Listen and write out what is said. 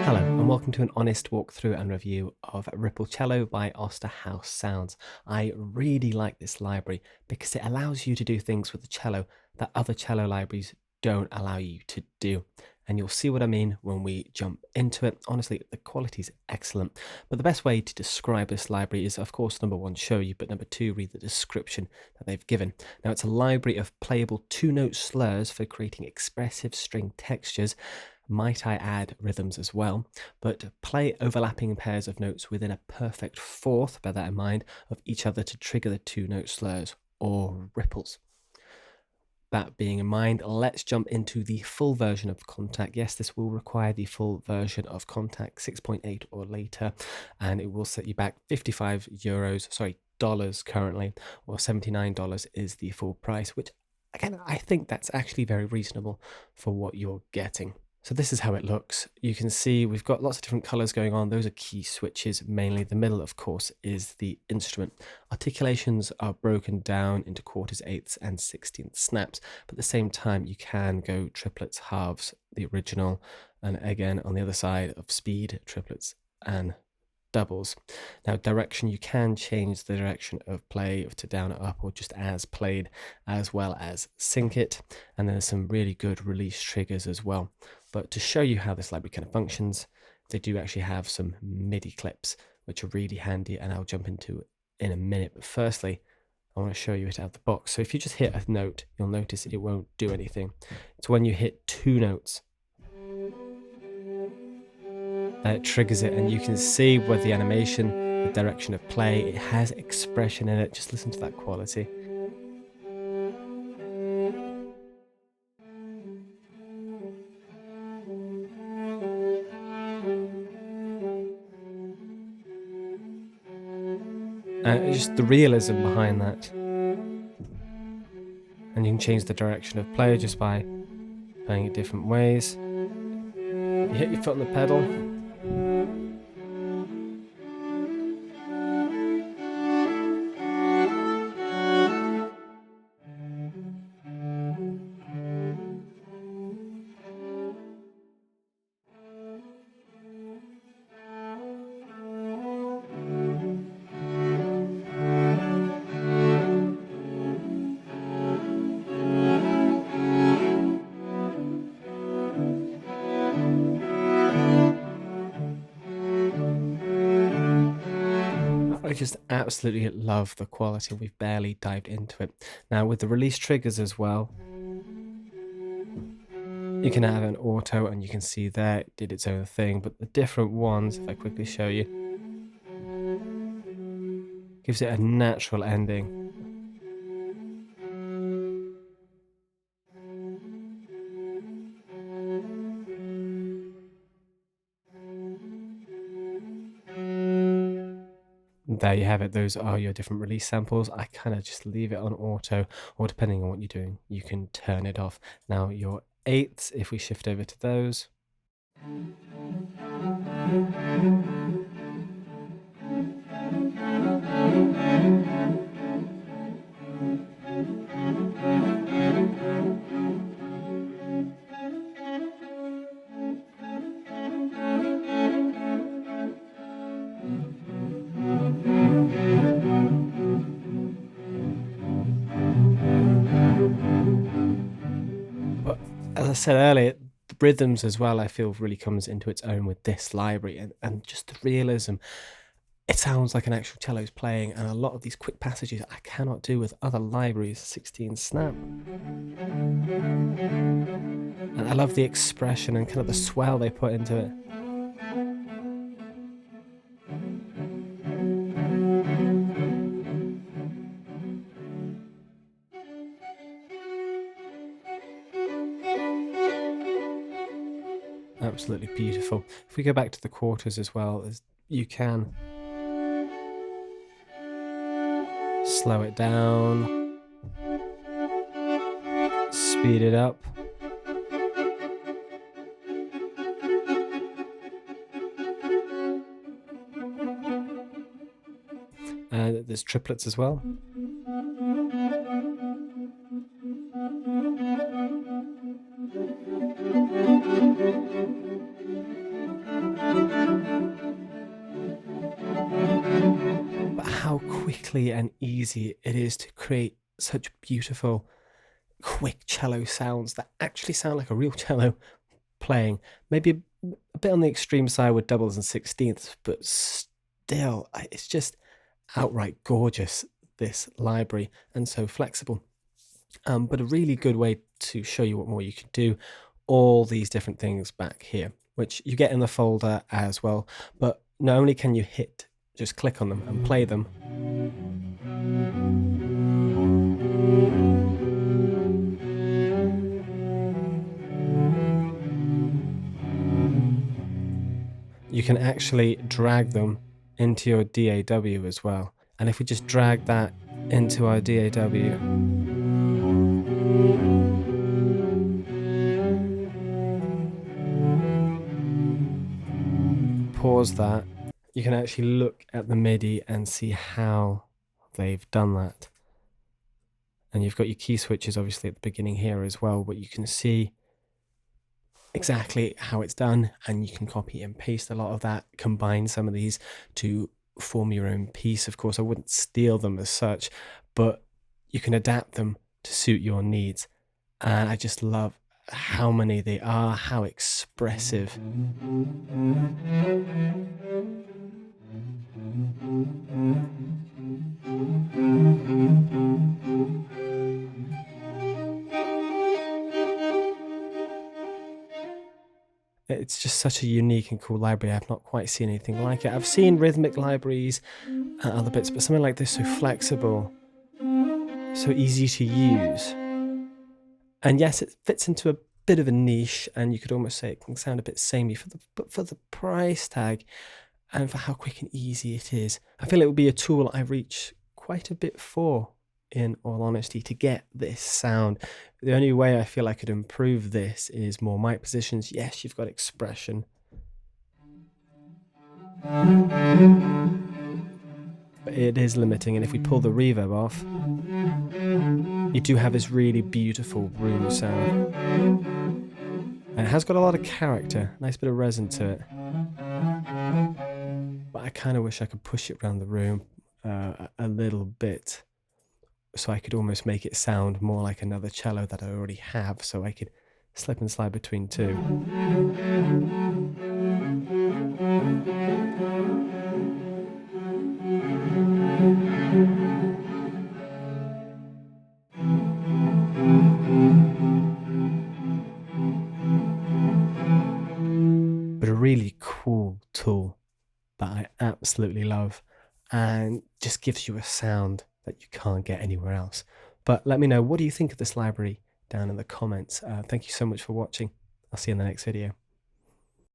Hello and welcome to an honest walkthrough and review of Ripple Cello by Osterhouse Sounds. I really like this library because it allows you to do things with the cello that other cello libraries don't allow you to do. And you'll see what I mean when we jump into it. Honestly, the quality is excellent. But the best way to describe this library is, of course, number one, show you, but number two, read the description that they've given. Now, it's a library of playable two-note slurs for creating expressive string textures. Might I add rhythms as well, but play overlapping pairs of notes within a perfect fourth, bear that in mind, of each other to trigger the two-note slurs or ripples. That being in mind, let's jump into the full version of Contact. Yes, this will require the full version of Contact 6.8 or later, and it will set you back dollars currently, or $79 is the full price, which again, I think that's actually very reasonable for what you're getting. So this is how it looks. You can see we've got lots of different colors going on. Those are key switches. Mainly the middle, of course, is the instrument. Articulations are broken down into quarters, eighths, and 16th snaps. But at the same time, you can go triplets, halves, the original, and again, on the other side of speed, triplets and doubles. Now, direction, you can change the direction of play to down or up, or just as played, as well as sync it. And there's some really good release triggers as well. But to show you how this library kind of functions, they do actually have some MIDI clips, which are really handy, and I'll jump into in a minute. But firstly, I want to show you it out of the box. So if you just hit a note, you'll notice it won't do anything. It's when you hit two notes that it triggers it, and you can see with the animation, the direction of play, it has expression in it. Just listen to that quality. It's just the realism behind that. And you can change the direction of play just by playing it different ways. You hit your foot on the pedal. I just absolutely love the quality. We've barely dived into it. Now with the release triggers as well, you can have an auto, and you can see there it did its own thing, but the different ones, if I quickly show you, gives it a natural ending. There you have it. Those are your different release samples. I kind of just leave it on auto, or depending on what you're doing, you can turn it off. Now your eighths, if we shift over to those, but as I said earlier, the rhythms as well, I feel really comes into its own with this library, and just the realism. It sounds like an actual cello's playing, and a lot of these quick passages I cannot do with other libraries. 16 snap. And I love the expression and kind of the swell they put into it. Absolutely beautiful. If we go back to the quarters as well, you can slow it down, speed it up. And there's triplets as well. quickly and easy it is to create such beautiful, quick cello sounds that actually sound like a real cello playing. Maybe a bit on the extreme side with doubles and sixteenths, but still, it's just outright gorgeous, this library, and so flexible. But a really good way to show you what more you can do, all these different things back here, which you get in the folder as well. But not only can you just click on them and play them, you can actually drag them into your DAW as well. And if we just drag that into our DAW, pause that, you can actually look at the MIDI and see how they've done that. And you've got your key switches obviously at the beginning here as well, but you can see exactly how it's done, and you can copy and paste a lot of that, combine some of these to form your own piece. Of course, I wouldn't steal them as such, but you can adapt them to suit your needs. And I just love how many they are, how expressive. It's just such a unique and cool library. I've not quite seen anything like it. I've seen rhythmic libraries and other bits, but something like this, so flexible, so easy to use. And yes, it fits into a bit of a niche, and you could almost say it can sound a bit samey, but for the price tag and for how quick and easy it is, I feel it would be a tool I reach quite a bit for, in all honesty, to get this sound. The only way I feel I could improve this is more mic positions. Yes, you've got expression, but it is limiting. And if we pull the reverb off, you do have this really beautiful room sound. And it has got a lot of character, nice bit of resin to it. But I kind of wish I could push it around the room a little bit, so I could almost make it sound more like another cello that I already have, so I could slip and slide between two. But a really cool tool that I absolutely love, and just gives you a sound that you can't get anywhere else. But let me know, what do you think of this library down in the comments? Thank you so much for watching. I'll see you in the next video.